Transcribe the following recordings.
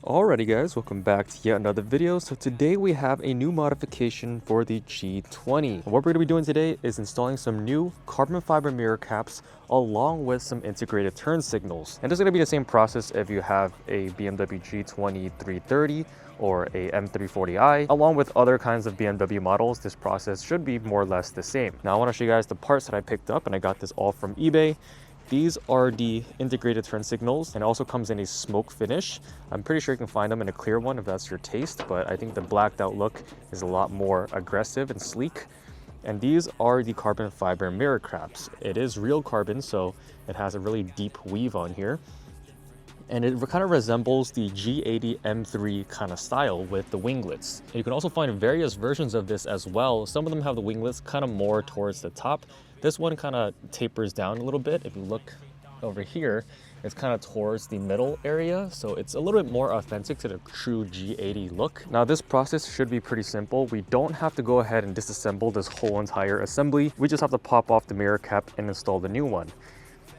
Alrighty guys, welcome back to yet another video. So today we have a new modification for the G20. And what we're going to be doing today is installing some new carbon fiber mirror caps along with some integrated turn signals. And this is going to be the same process if you have a BMW G20 330 or a M340i. Along with other kinds of BMW models, this process should be more or less the same. Now I want to show you guys the parts that I picked up, and I got this all from eBay. These are the integrated turn signals, and it also comes in a smoke finish. I'm pretty sure you can find them in a clear one if that's your taste, but I think the blacked out look is a lot more aggressive and sleek. And these are the carbon fiber mirror caps. It is real carbon, so it has a really deep weave on here. And it kind of resembles the G80 M3 kind of style with the winglets. You can also find various versions of this as well. Some of them have the winglets kind of more towards the top. This one kind of tapers down a little bit. If you look over here, it's kind of towards the middle area. So it's a little bit more authentic to the true G80 look. Now this process should be pretty simple. We don't have to go ahead and disassemble this whole entire assembly. We just have to pop off the mirror cap and install the new one.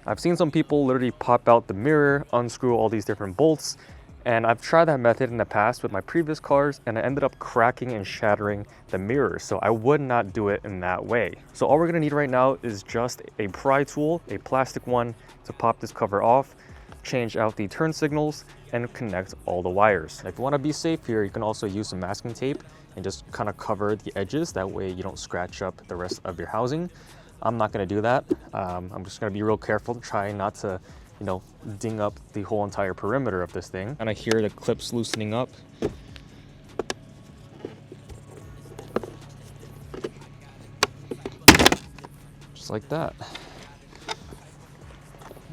I've seen some people literally pop out the mirror, unscrew all these different bolts, and I've tried that method in the past with my previous cars, and I ended up cracking and shattering the mirrors. So I would not do it in that way. So all we're gonna need right now is just a pry tool, a plastic one, to pop this cover off, change out the turn signals, and connect all the wires. And if you wanna be safe here, you can also use some masking tape and just kind of cover the edges. That way you don't scratch up the rest of your housing. I'm not gonna do that. I'm just gonna be real careful, trying not to ding up the whole entire perimeter of this thing. And I hear the clips loosening up. Just like that.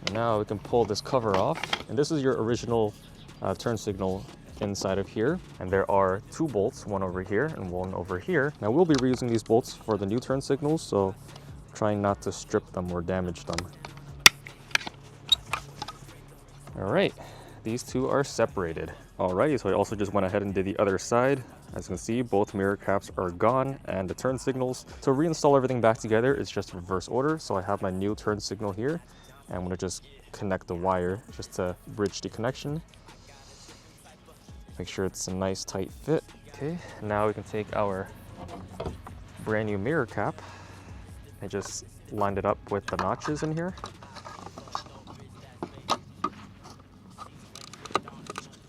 And now we can pull this cover off. And this is your original turn signal inside of here. And there are two bolts, one over here and one over here. Now we'll be reusing these bolts for the new turn signals, so trying not to strip them or damage them. All right, these two are separated. Alrighty, so I also just went ahead and did the other side. As you can see, both mirror caps are gone and the turn signals. To reinstall everything back together, it's just reverse order. So I have my new turn signal here, and I'm gonna just connect the wire just to bridge the connection. Make sure it's a nice tight fit. Okay, now we can take our brand new mirror cap and just line it up with the notches in here.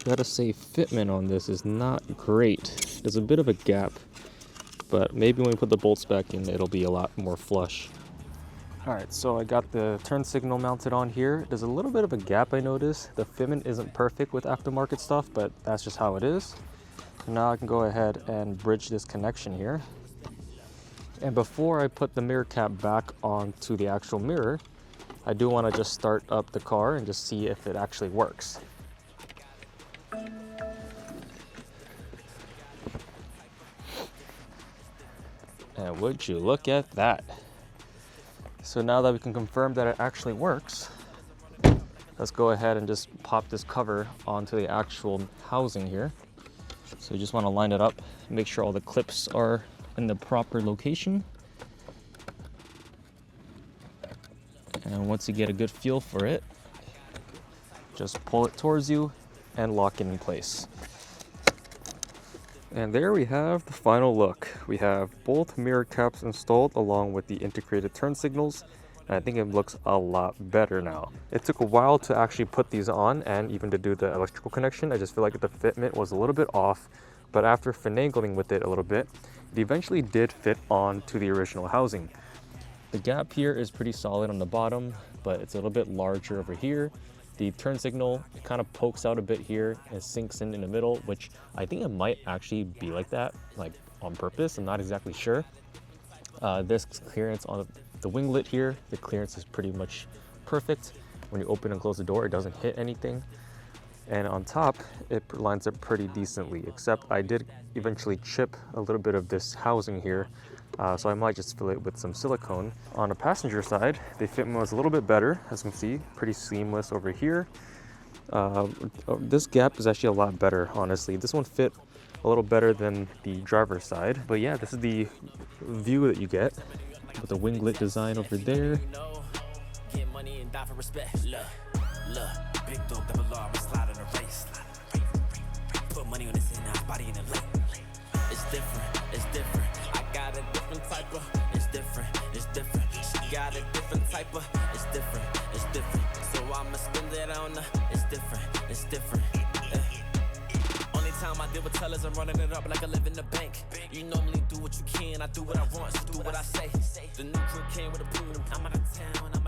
Gotta say, fitment on this is not great. There's a bit of a gap, but maybe when we put the bolts back in, it'll be a lot more flush. All right, so I got the turn signal mounted on here. There's a little bit of a gap, I noticed. The fitment isn't perfect with aftermarket stuff, but that's just how it is. So now I can go ahead and bridge this connection here. And before I put the mirror cap back onto the actual mirror, I do want to just start up the car and just see if it actually works. And would you look at that? So now that we can confirm that it actually works, let's go ahead and just pop this cover onto the actual housing here. So you just want to line it up, make sure all the clips are in the proper location. And once you get a good feel for it, just pull it towards you and lock it in place. And there we have the final look. We have both mirror caps installed along with the integrated turn signals, and I think it looks a lot better now. It took a while to actually put these on and even to do the electrical connection. I just feel like the fitment was a little bit off, but after finagling with it a little bit, it eventually did fit on to the original housing. The gap here is pretty solid on the bottom, but it's a little bit larger over here. The turn signal, it kind of pokes out a bit here and sinks in the middle, which I think it might actually be like that, like on purpose. I'm not exactly sure. This clearance on the winglet here, the clearance is pretty much perfect. When you open and close the door, it doesn't hit anything. And on top, it lines up pretty decently, except I did eventually chip a little bit of this housing here. So I might just fill it with some silicone. On the passenger side, the fitment was a little bit better, as you can see, pretty seamless over here. This gap is actually a lot better, honestly. This one fit a little better than the driver's side. But yeah, this is the view that you get with the winglet design over there. body in the lake. It's different, it's different. I got a different type of. It's different, it's different. She got a different type of. It's different, it's different. So I'ma spend it on her. It's different, it's different. Only time I deal with tellers, I'm running it up like I live in the bank. You normally do what you can, I do what I want, so do what I say. The new crew came with a pool. I'm out of town.